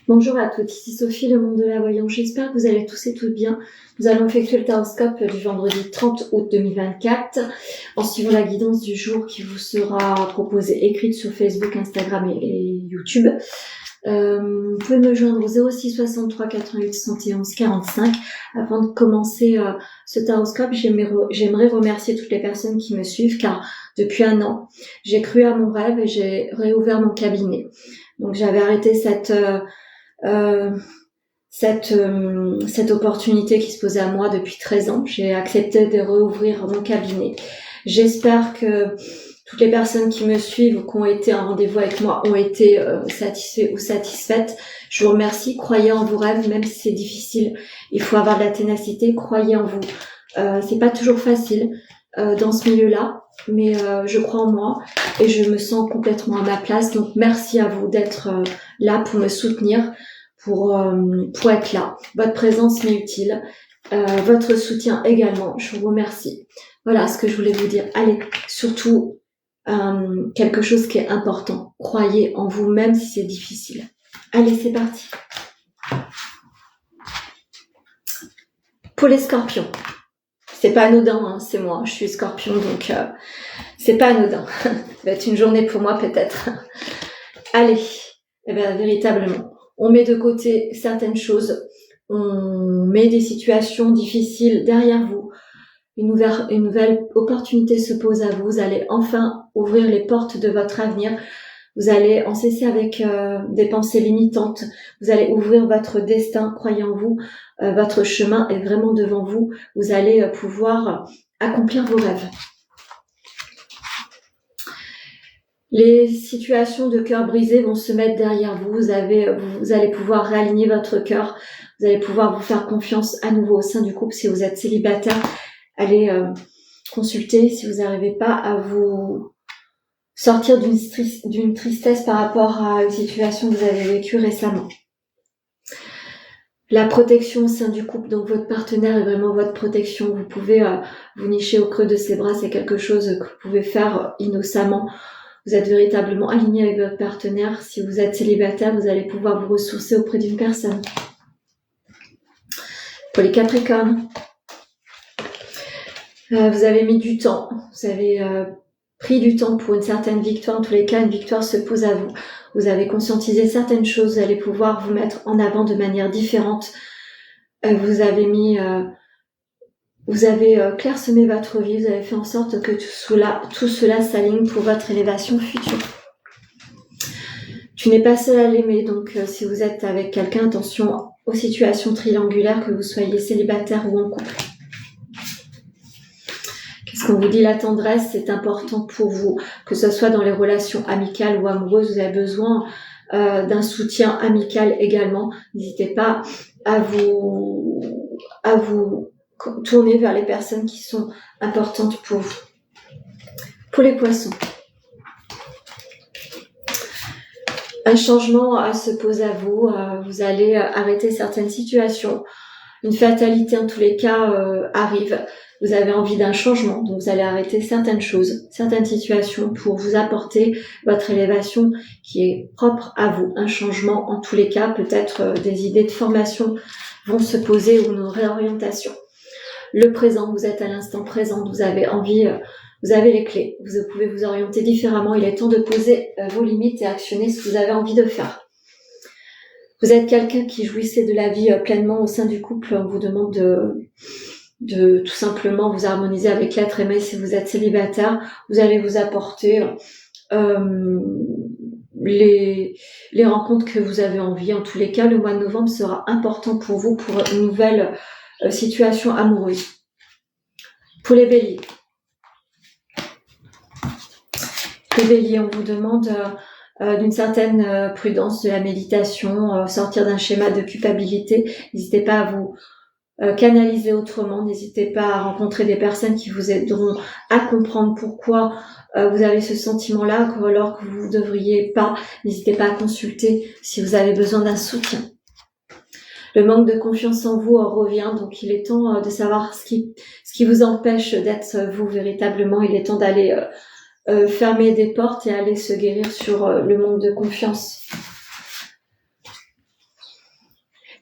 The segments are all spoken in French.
Bonjour à toutes, ici Sophie, le monde de la voyance. J'espère que vous allez tous et toutes bien. Nous allons effectuer le taroscope du vendredi 30 août 2024 en suivant la guidance du jour qui vous sera proposée écrite sur Facebook, Instagram et YouTube. Vous pouvez me joindre au 06 63 88 71 45. Avant de commencer ce taroscope, j'aimerais remercier toutes les personnes qui me suivent car depuis 1 an, j'ai cru à mon rêve et j'ai réouvert mon cabinet. Donc j'avais arrêté cette opportunité qui se posait à moi depuis 13 ans. J'ai accepté de réouvrir mon cabinet. J'espère que toutes les personnes qui me suivent ou qui ont été en rendez-vous avec moi ont été satisfaits ou satisfaites. Je vous remercie. Croyez en vos rêves, même si c'est difficile. Il faut avoir de la ténacité. Croyez en vous. C'est pas toujours facile dans ce milieu-là, mais je crois en moi et je me sens complètement à ma place. Donc merci à vous d'être là pour me soutenir, pour être là. Votre présence m'est utile, votre soutien également. Je vous remercie. Voilà ce que je voulais vous dire. Allez, surtout quelque chose qui est important. Croyez en vous même si c'est difficile. Allez, c'est parti. Pour les scorpions. C'est pas anodin, hein, c'est moi, je suis scorpion, donc c'est pas anodin. Ça va être une journée pour moi peut-être. Allez, véritablement, on met de côté certaines choses, on met des situations difficiles derrière vous, une nouvelle opportunité se pose à vous, vous allez enfin ouvrir les portes de votre avenir, vous allez en cesser avec des pensées limitantes, vous allez ouvrir votre destin, croyez en vous, votre chemin est vraiment devant vous, vous allez pouvoir accomplir vos rêves. Les situations de cœur brisé vont se mettre derrière vous, vous allez pouvoir réaligner votre cœur, vous allez pouvoir vous faire confiance à nouveau au sein du couple. Si vous êtes célibataire, allez consulter si vous n'arrivez pas à vous sortir d'une tristesse par rapport à une situation que vous avez vécue récemment. La protection au sein du couple, donc votre partenaire est vraiment votre protection. Vous pouvez vous nicher au creux de ses bras, c'est quelque chose que vous pouvez faire innocemment. Vous êtes véritablement aligné avec votre partenaire. Si vous êtes célibataire, vous allez pouvoir vous ressourcer auprès d'une personne. Pour les Capricornes, vous avez mis du temps, vous avez pris du temps pour une certaine victoire. En tous les cas, une victoire se pose à vous. Vous avez conscientisé certaines choses, vous allez pouvoir vous mettre en avant de manière différente. Vous avez clairsemé votre vie, vous avez fait en sorte que tout cela s'aligne pour votre élévation future. Tu n'es pas seul à l'aimer, donc si vous êtes avec quelqu'un, attention aux situations triangulaires, que vous soyez célibataire ou en couple. Qu'est-ce qu'on vous dit? La tendresse, c'est important pour vous, que ce soit dans les relations amicales ou amoureuses, vous avez besoin d'un soutien amical également. N'hésitez pas à vous tourner vers les personnes qui sont importantes pour vous. Pour les poissons, un changement se pose à vous. Vous allez arrêter certaines situations. Une fatalité en tous les cas arrive. Vous avez envie d'un changement, donc vous allez arrêter certaines choses, certaines situations pour vous apporter votre élévation qui est propre à vous. Un changement en tous les cas, peut-être des idées de formation vont se poser ou une réorientation. Le présent, vous êtes à l'instant présent, vous avez envie, vous avez les clés, vous pouvez vous orienter différemment. Il est temps de poser vos limites et actionner ce que vous avez envie de faire. Vous êtes quelqu'un qui jouissait de la vie pleinement au sein du couple, on vous demande de tout simplement vous harmoniser avec l'être aimé. Si vous êtes célibataire, vous allez vous apporter les rencontres que vous avez envie. En tous les cas, le mois de novembre sera important pour vous pour une nouvelle situation amoureuse. Pour les béliers. Les béliers, on vous demande d'une certaine prudence, de la méditation, sortir d'un schéma de culpabilité. N'hésitez pas à vous canaliser autrement, n'hésitez pas à rencontrer des personnes qui vous aideront à comprendre pourquoi vous avez ce sentiment-là, alors que vous ne devriez pas. N'hésitez pas à consulter si vous avez besoin d'un soutien. Le manque de confiance en vous revient, donc il est temps de savoir ce qui vous empêche d'être vous véritablement. Il est temps d'aller fermer des portes et aller se guérir sur le manque de confiance.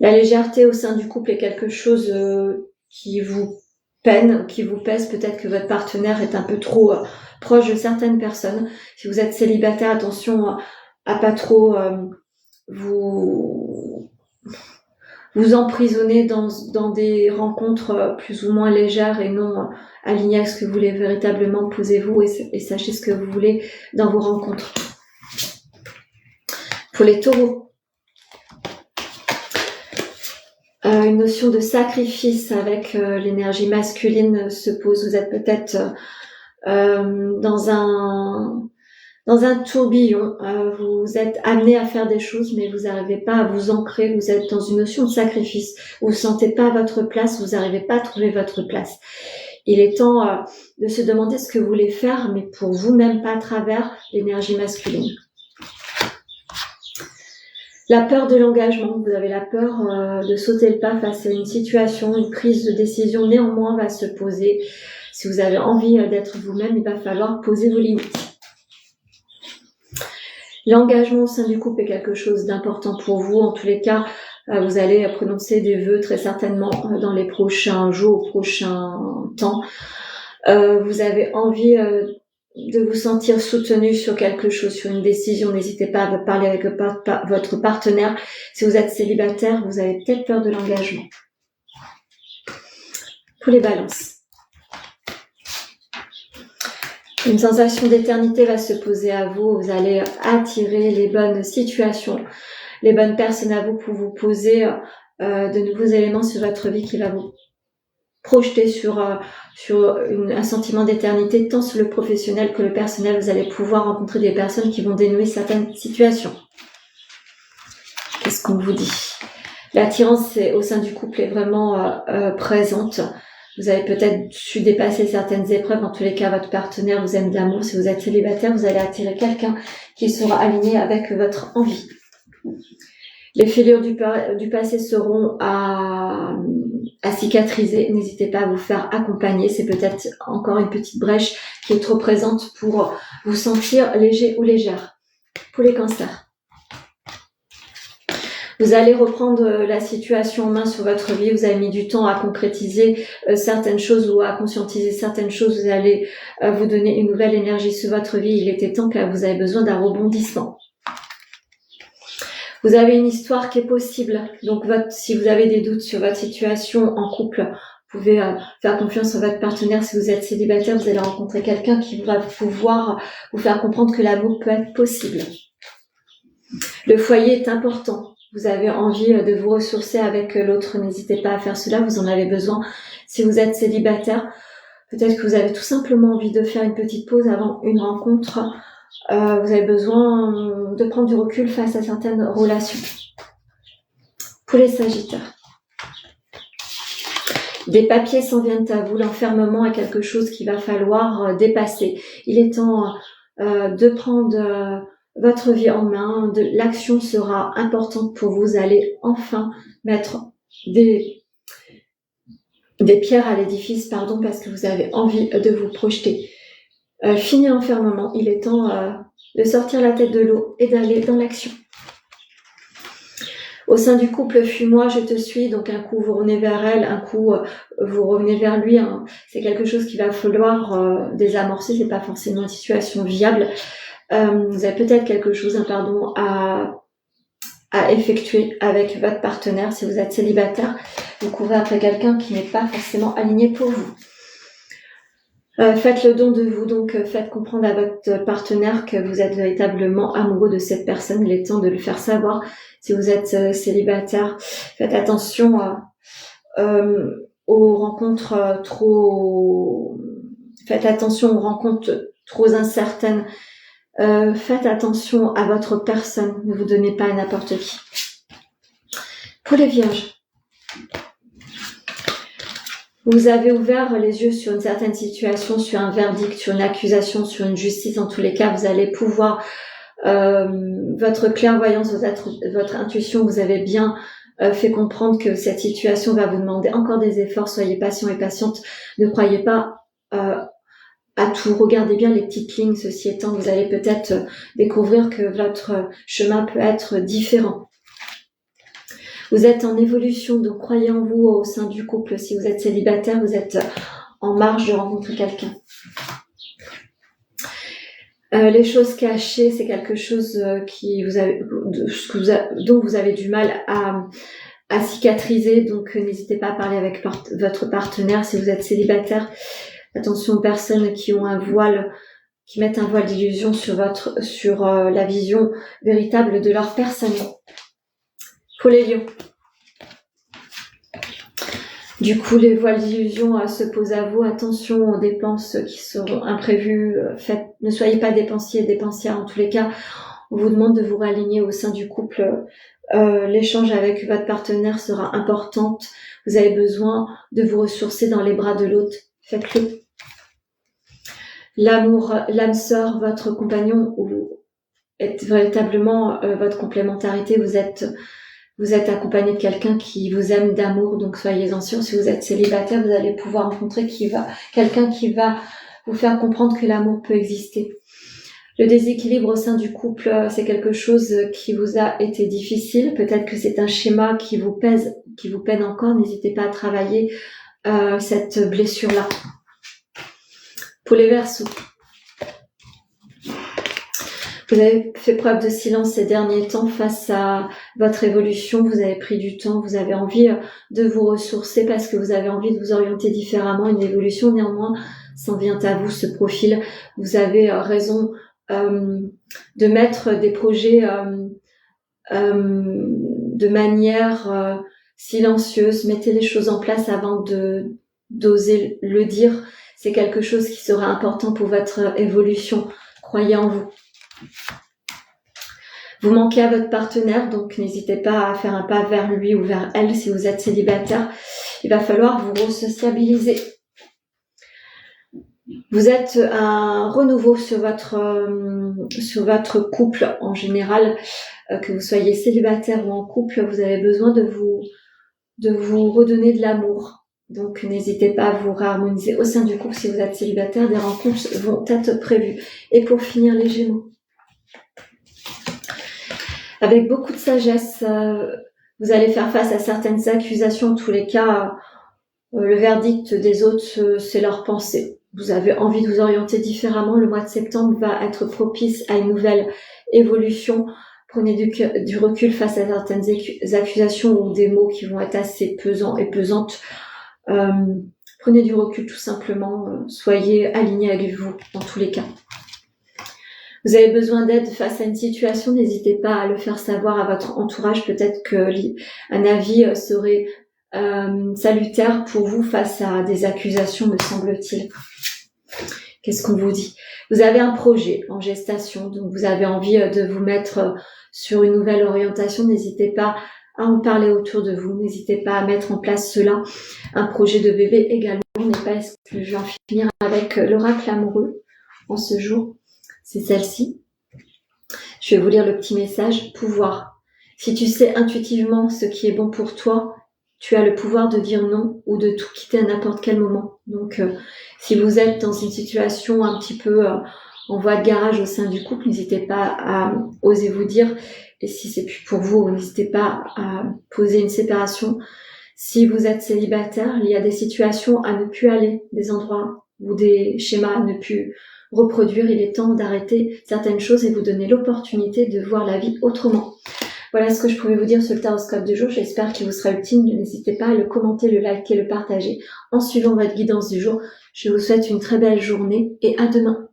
La légèreté au sein du couple est quelque chose qui vous peine, qui vous pèse. Peut-être que votre partenaire est un peu trop proche de certaines personnes. Si vous êtes célibataire, attention à pas trop vous emprisonner dans des rencontres plus ou moins légères et non alignées à ce que vous voulez véritablement. Posez-vous et sachez ce que vous voulez dans vos rencontres. Pour les taureaux, une notion de sacrifice avec l'énergie masculine se pose. Vous êtes peut-être dans un tourbillon, vous êtes amené à faire des choses, mais vous n'arrivez pas à vous ancrer, vous êtes dans une notion de sacrifice, vous ne vous sentez pas à votre place, vous n'arrivez pas à trouver votre place. Il est temps de se demander ce que vous voulez faire, mais pour vous-même, pas à travers l'énergie masculine. La peur de l'engagement, vous avez la peur de sauter le pas face à une situation, une prise de décision néanmoins va se poser. Si vous avez envie d'être vous-même, il va falloir poser vos limites. L'engagement au sein du couple est quelque chose d'important pour vous. En tous les cas, vous allez prononcer des vœux très certainement dans les prochains jours, prochains temps. Vous avez envie de vous sentir soutenu sur quelque chose, sur une décision. N'hésitez pas à parler avec votre partenaire. Si vous êtes célibataire, vous avez peut-être peur de l'engagement. Pour les balances. Une sensation d'éternité va se poser à vous. Vous allez attirer les bonnes situations, les bonnes personnes à vous pour vous poser de nouveaux éléments sur votre vie qui va vous projeter sur un sentiment d'éternité, tant sur le professionnel que le personnel. Vous allez pouvoir rencontrer des personnes qui vont dénouer certaines situations. Qu'est-ce qu'on vous dit? L'attirance au sein du couple est vraiment présente. Vous avez peut-être su dépasser certaines épreuves. En tous les cas, votre partenaire vous aime d'amour. Si vous êtes célibataire, vous allez attirer quelqu'un qui sera aligné avec votre envie. Les fêlures du passé seront à cicatriser. N'hésitez pas à vous faire accompagner. C'est peut-être encore une petite brèche qui est trop présente pour vous sentir léger ou légère. Pour les cancers. Vous allez reprendre la situation en main sur votre vie. Vous avez mis du temps à concrétiser certaines choses ou à conscientiser certaines choses. Vous allez vous donner une nouvelle énergie sur votre vie. Il était temps que vous avez besoin d'un rebondissement. Vous avez une histoire qui est possible. Donc, si vous avez des doutes sur votre situation en couple, vous pouvez faire confiance à votre partenaire. Si vous êtes célibataire, vous allez rencontrer quelqu'un qui va pouvoir vous faire comprendre que l'amour peut être possible. Le foyer est important. Vous avez envie de vous ressourcer avec l'autre, n'hésitez pas à faire cela, vous en avez besoin. Si vous êtes célibataire, peut-être que vous avez tout simplement envie de faire une petite pause avant une rencontre. Vous avez besoin de prendre du recul face à certaines relations. Pour les sagittaires. Des papiers s'en viennent à vous, l'enfermement est quelque chose qu'il va falloir dépasser. Il est temps de prendre votre vie en main, l'action sera importante pour vous. Vous allez enfin mettre des pierres à l'édifice, parce que vous avez envie de vous projeter. Fini l'enfermement, il est temps de sortir la tête de l'eau et d'aller dans l'action. Au sein du couple, fuis-moi, je te suis. Donc un coup vous revenez vers elle, un coup vous revenez vers lui. C'est quelque chose qu'il va falloir désamorcer. C'est pas forcément une situation viable. Vous avez peut-être quelque chose, à effectuer avec votre partenaire. Si vous êtes célibataire, vous courez après quelqu'un qui n'est pas forcément aligné pour vous. Faites le don de vous, donc faites comprendre à votre partenaire que vous êtes véritablement amoureux de cette personne. Il est temps de le faire savoir. Si vous êtes célibataire, faites attention aux rencontres trop incertaines. Faites attention à votre personne, ne vous donnez pas à n'importe qui. Pour les vierges, vous avez ouvert les yeux sur une certaine situation, sur un verdict, sur une accusation, sur une justice. En tous les cas, vous allez pouvoir, votre clairvoyance, votre intuition, vous avez bien fait comprendre que cette situation va vous demander encore des efforts. Soyez patient et patiente. Ne croyez pas à tout. Regardez bien les petites lignes. Ceci étant, vous allez peut-être découvrir que votre chemin peut être différent. Vous êtes en évolution, donc croyez en vous au sein du couple. Si vous êtes célibataire, vous êtes en marge de rencontrer quelqu'un. Les choses cachées, c'est quelque chose dont vous avez du mal à cicatriser, donc n'hésitez pas à parler avec votre partenaire. Si vous êtes célibataire, attention aux personnes qui ont un voile, qui mettent un voile d'illusion sur la vision véritable de leur personne. Pour les lions. Du coup, les voiles d'illusion se posent à vous. Attention aux dépenses qui seront imprévues. Ne soyez pas dépensières en tous les cas. On vous demande de vous réaligner au sein du couple. L'échange avec votre partenaire sera important. Vous avez besoin de vous ressourcer dans les bras de l'autre. Faites-le. L'amour, l'âme sœur, votre compagnon est véritablement votre complémentarité. Vous êtes accompagné de quelqu'un qui vous aime d'amour, donc soyez-en sûrs. Si vous êtes célibataire, vous allez pouvoir rencontrer quelqu'un qui va vous faire comprendre que l'amour peut exister. Le déséquilibre au sein du couple, c'est quelque chose qui vous a été difficile. Peut-être que c'est un schéma qui vous peine encore. N'hésitez pas à travailler cette blessure-là. Pour les Verseaux. Vous avez fait preuve de silence ces derniers temps face à votre évolution. Vous avez pris du temps, vous avez envie de vous ressourcer parce que vous avez envie de vous orienter différemment. Une évolution, néanmoins, s'en vient à vous, ce profil. Vous avez raison de mettre des projets de manière silencieuse. Mettez les choses en place avant d'oser le dire. C'est quelque chose qui sera important pour votre évolution. Croyez en vous. Vous manquez à votre partenaire, donc n'hésitez pas à faire un pas vers lui ou vers elle si vous êtes célibataire. Il va falloir vous resociabiliser. Vous êtes un renouveau sur votre couple en général, que vous soyez célibataire ou en couple, vous avez besoin de vous redonner de l'amour. Donc n'hésitez pas à vous réharmoniser au sein du couple. Si vous êtes célibataire, des rencontres vont être prévues. Et pour finir, les Gémeaux. Avec beaucoup de sagesse, vous allez faire face à certaines accusations. En tous les cas, le verdict des autres, c'est leur pensée. Vous avez envie de vous orienter différemment. Le mois de septembre va être propice à une nouvelle évolution. Prenez du recul face à certaines accusations ou des mots qui vont être assez pesants et pesantes. Prenez du recul tout simplement. Soyez alignés avec vous dans tous les cas. Vous avez besoin d'aide face à une situation, n'hésitez pas à le faire savoir à votre entourage. Peut-être qu'un avis serait salutaire pour vous face à des accusations, me semble-t-il. Qu'est-ce qu'on vous dit? Vous avez un projet en gestation, donc vous avez envie de vous mettre sur une nouvelle orientation. N'hésitez pas à en parler autour de vous. N'hésitez pas à mettre en place cela. Un projet de bébé également n'est pas exclu. Je vais en finir avec l'oracle amoureux en ce jour. C'est celle-ci. Je vais vous lire le petit message. Pouvoir. Si tu sais intuitivement ce qui est bon pour toi, tu as le pouvoir de dire non ou de tout quitter à n'importe quel moment. Donc, si vous êtes dans une situation un petit peu en voie de garage au sein du couple, n'hésitez pas à oser vous dire. Et si c'est plus pour vous, n'hésitez pas à poser une séparation. Si vous êtes célibataire, il y a des situations à ne plus aller, des endroits ou des schémas à ne plus reproduire. Il est temps d'arrêter certaines choses et vous donner l'opportunité de voir la vie autrement. Voilà ce que je pouvais vous dire sur le taroscope du jour. J'espère qu'il vous sera utile. N'hésitez pas à le commenter, le liker, le partager en suivant votre guidance du jour. Je vous souhaite une très belle journée et à demain.